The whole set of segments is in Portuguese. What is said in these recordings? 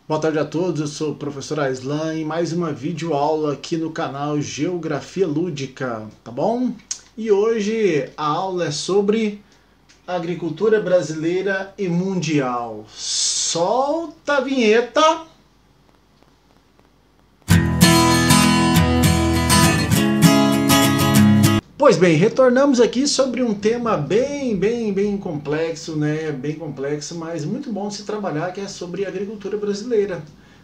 Boa tarde a todos, eu sou o professor Aislan e mais uma videoaula aqui no canal Geografia Lúdica, tá bom? E hoje a aula é sobre agricultura brasileira e mundial. Solta a vinheta! Pois bem, retornamos aqui sobre um tema bem complexo, né? Bem complexo, mas muito bom de se trabalhar, que é sobre a agricultura brasileira,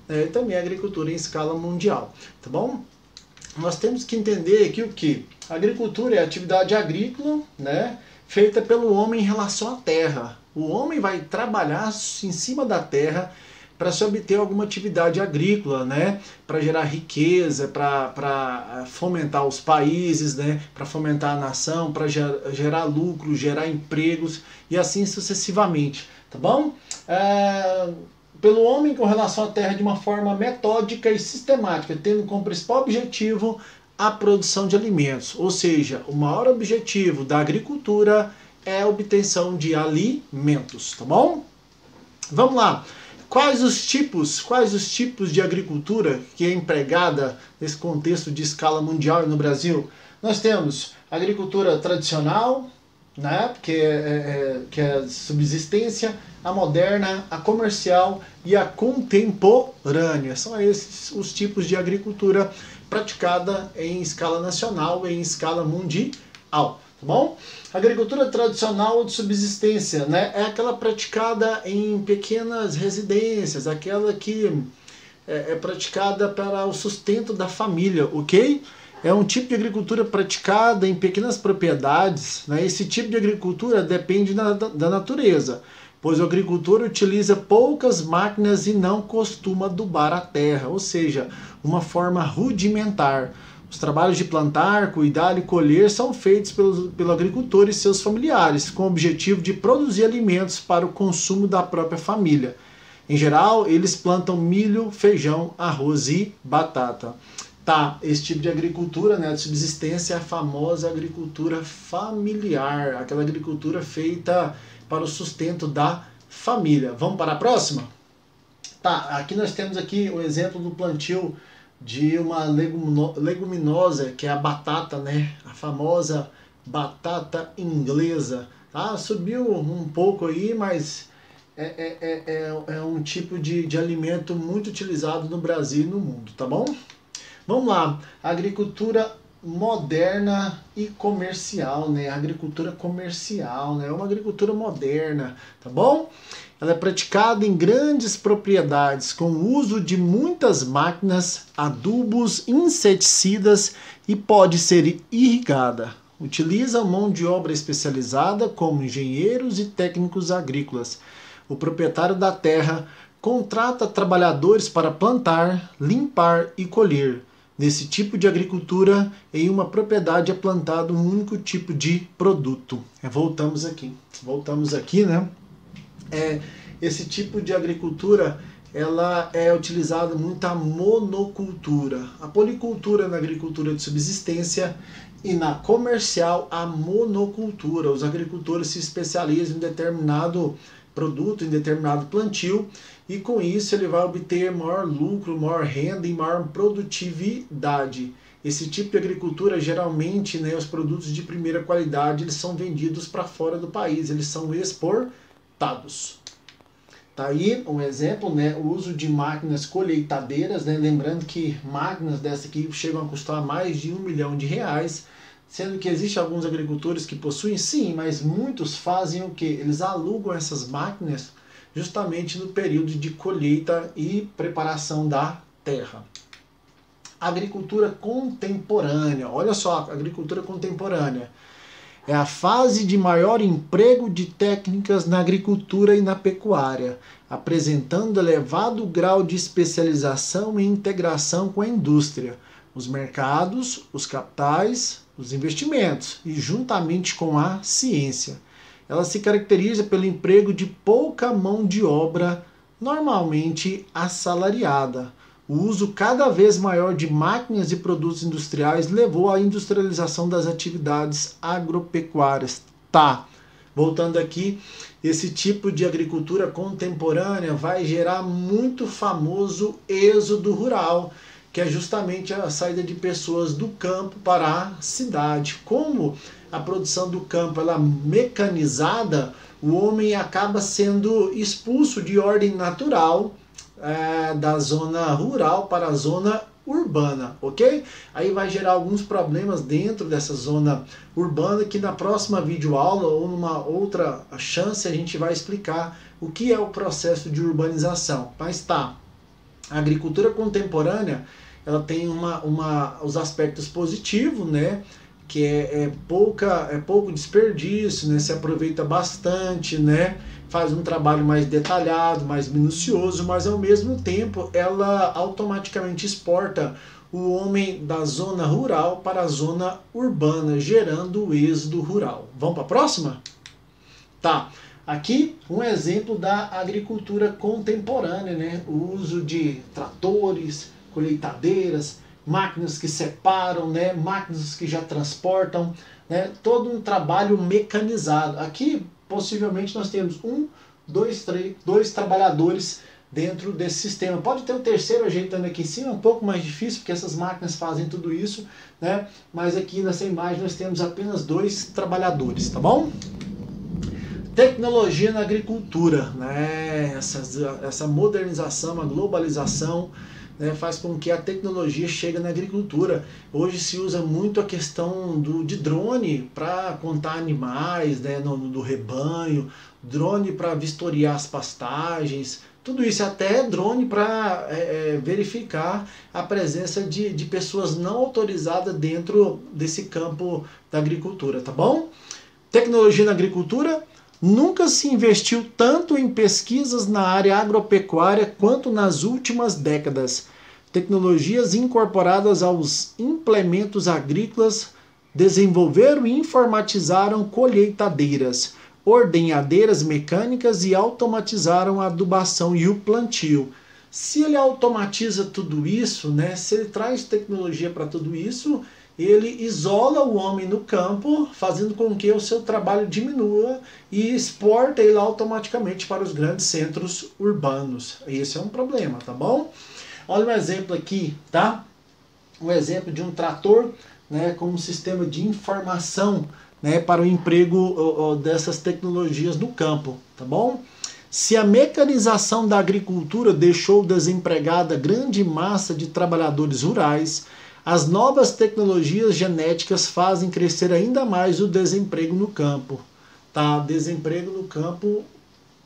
né? E também a agricultura em escala mundial, tá bom? Nós temos que entender que o que? A agricultura é a atividade agrícola, né? Feita pelo homem em relação à terra. O homem vai trabalhar em cima da terra para se obter alguma atividade agrícola, né? Para gerar riqueza, para fomentar os países, né? Para fomentar a nação, para gerar lucro, gerar empregos e assim sucessivamente, tá bom? Pelo homem com relação à terra de uma forma metódica e sistemática, tendo como principal objetivo a produção de alimentos, ou seja, o maior objetivo da agricultura é a obtenção de alimentos, tá bom? Vamos lá. Quais os tipos de agricultura que é empregada nesse contexto de escala mundial e no Brasil? Nós temos a agricultura tradicional, né, que é a subsistência, a moderna, a comercial e a contemporânea. São esses os tipos de agricultura praticada em escala nacional e em escala mundial. Tá bom? A agricultura tradicional ou de subsistência, né, é aquela praticada em pequenas residências, aquela que é praticada para o sustento da família, ok? É um tipo de agricultura praticada em pequenas propriedades, né? Esse tipo de agricultura depende da natureza, pois o agricultor utiliza poucas máquinas e não costuma adubar a terra, ou seja, uma forma rudimentar. Os trabalhos de plantar, cuidar e colher são feitos pelo agricultor e seus familiares, com o objetivo de produzir alimentos para o consumo da própria família. Em geral, eles plantam milho, feijão, arroz e batata. Tá, esse tipo de agricultura, né, de subsistência é a famosa agricultura familiar, aquela agricultura feita para o sustento da família. Vamos para a próxima? Tá, aqui nós temos aqui o exemplo do plantio de uma leguminosa, que é a batata, né? A famosa batata inglesa. Tá? Subiu um pouco aí, mas é um tipo de alimento muito utilizado no Brasil e no mundo, tá bom? Vamos lá, agricultura moderna e comercial, né? Agricultura comercial, né? É uma agricultura moderna, tá bom? Ela é praticada em grandes propriedades, com o uso de muitas máquinas, adubos, inseticidas e pode ser irrigada. Utiliza mão de obra especializada, como engenheiros e técnicos agrícolas. O proprietário da terra contrata trabalhadores para plantar, limpar e colher. Nesse tipo de agricultura, em uma propriedade é plantado um único tipo de produto. Voltamos aqui, né? Esse tipo de agricultura, ela é utilizada muito a monocultura. A policultura na agricultura de subsistência e na comercial a monocultura. Os agricultores se especializam em determinado produto, em determinado plantio, e com isso ele vai obter maior lucro, maior renda e maior produtividade. Esse tipo de agricultura, geralmente, né, os produtos de primeira qualidade, eles são vendidos para fora do país, eles são exportados. Tá aí um exemplo, né, o uso de máquinas colheitadeiras, né, lembrando que máquinas dessa aqui chegam a custar mais de R$1 milhão, sendo que existem alguns agricultores que possuem sim, mas muitos fazem o que? Eles alugam essas máquinas justamente no período de colheita e preparação da terra. Agricultura contemporânea, olha só, agricultura contemporânea. É a fase de maior emprego de técnicas na agricultura e na pecuária, apresentando elevado grau de especialização e integração com a indústria, os mercados, os capitais, os investimentos e juntamente com a ciência. Ela se caracteriza pelo emprego de pouca mão de obra normalmente assalariada. O uso cada vez maior de máquinas e produtos industriais levou à industrialização das atividades agropecuárias. Tá, voltando aqui, esse tipo de agricultura contemporânea vai gerar muito famoso êxodo rural, que é justamente a saída de pessoas do campo para a cidade. Como a produção do campo ela é mecanizada, o homem acaba sendo expulso de ordem natural da zona rural para a zona urbana, ok? Aí vai gerar alguns problemas dentro dessa zona urbana que na próxima videoaula ou numa outra chance a gente vai explicar o que é o processo de urbanização. Mas tá, a agricultura contemporânea ela tem os aspectos positivos, né? Que é pouco desperdício, né? Se aproveita bastante, né? Faz um trabalho mais detalhado, mais minucioso, mas ao mesmo tempo ela automaticamente exporta o homem da zona rural para a zona urbana, gerando o êxodo rural. Vamos para a próxima? Tá, aqui um exemplo da agricultura contemporânea, né? O uso de tratores, colheitadeiras, máquinas que separam, né? Máquinas que já transportam, né? Todo um trabalho mecanizado. Aqui possivelmente nós temos dois trabalhadores dentro desse sistema. Pode ter um terceiro ajeitando aqui em cima, um pouco mais difícil, porque essas máquinas fazem tudo isso, né? Mas aqui nessa imagem nós temos apenas 2 trabalhadores, tá bom? Tecnologia na agricultura, né? Essa modernização, a globalização, né, faz com que a tecnologia chegue na agricultura. Hoje se usa muito a questão de drone para contar animais, né, do rebanho, drone para vistoriar as pastagens, tudo isso, até drone para verificar a presença de pessoas não autorizadas dentro desse campo da agricultura, tá bom? Tecnologia na agricultura. Nunca se investiu tanto em pesquisas na área agropecuária quanto nas últimas décadas. Tecnologias incorporadas aos implementos agrícolas desenvolveram e informatizaram colheitadeiras, ordenhadeiras mecânicas e automatizaram a adubação e o plantio. Se ele automatiza tudo isso, né, se ele traz tecnologia para tudo isso, ele isola o homem no campo, fazendo com que o seu trabalho diminua e exporta ele automaticamente para os grandes centros urbanos. Esse é um problema, tá bom? Olha um exemplo aqui, tá? Um exemplo de um trator, né, com um sistema de informação, né, para o emprego dessas tecnologias no campo, tá bom? Se a mecanização da agricultura deixou desempregada grande massa de trabalhadores rurais, as novas tecnologias genéticas fazem crescer ainda mais o desemprego no campo. Tá? Desemprego no campo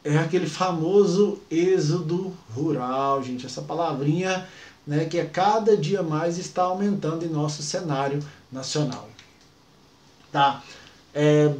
é aquele famoso êxodo rural, gente. Essa palavrinha, né, que a cada dia mais está aumentando em nosso cenário nacional. Tá?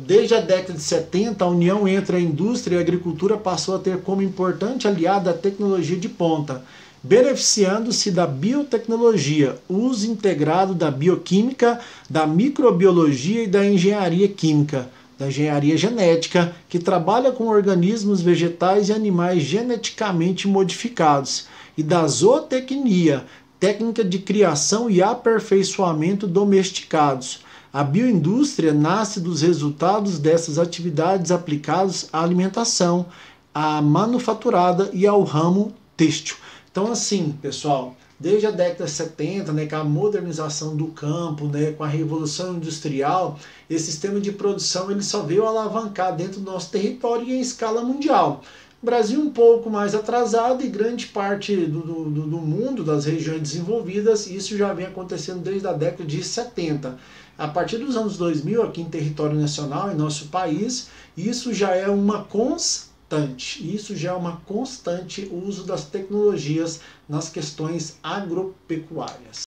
Desde a década de 70, a união entre a indústria e a agricultura passou a ter como importante aliada a tecnologia de ponta, beneficiando-se da biotecnologia, uso integrado da bioquímica, da microbiologia e da engenharia química, da engenharia genética, que trabalha com organismos vegetais e animais geneticamente modificados, e da zootecnia, técnica de criação e aperfeiçoamento domesticados. A bioindústria nasce dos resultados dessas atividades aplicadas à alimentação, à manufaturada e ao ramo têxtil. Então, assim, pessoal, desde a década de 70, né, com a modernização do campo, né, com a revolução industrial, esse sistema de produção ele só veio alavancar dentro do nosso território e em escala mundial. O Brasil um pouco mais atrasado e grande parte do mundo, das regiões desenvolvidas, isso já vem acontecendo desde a década de 70. A partir dos anos 2000, aqui em território nacional, em nosso país, isso já é uma constante. Isso já é uma constante o uso das tecnologias nas questões agropecuárias.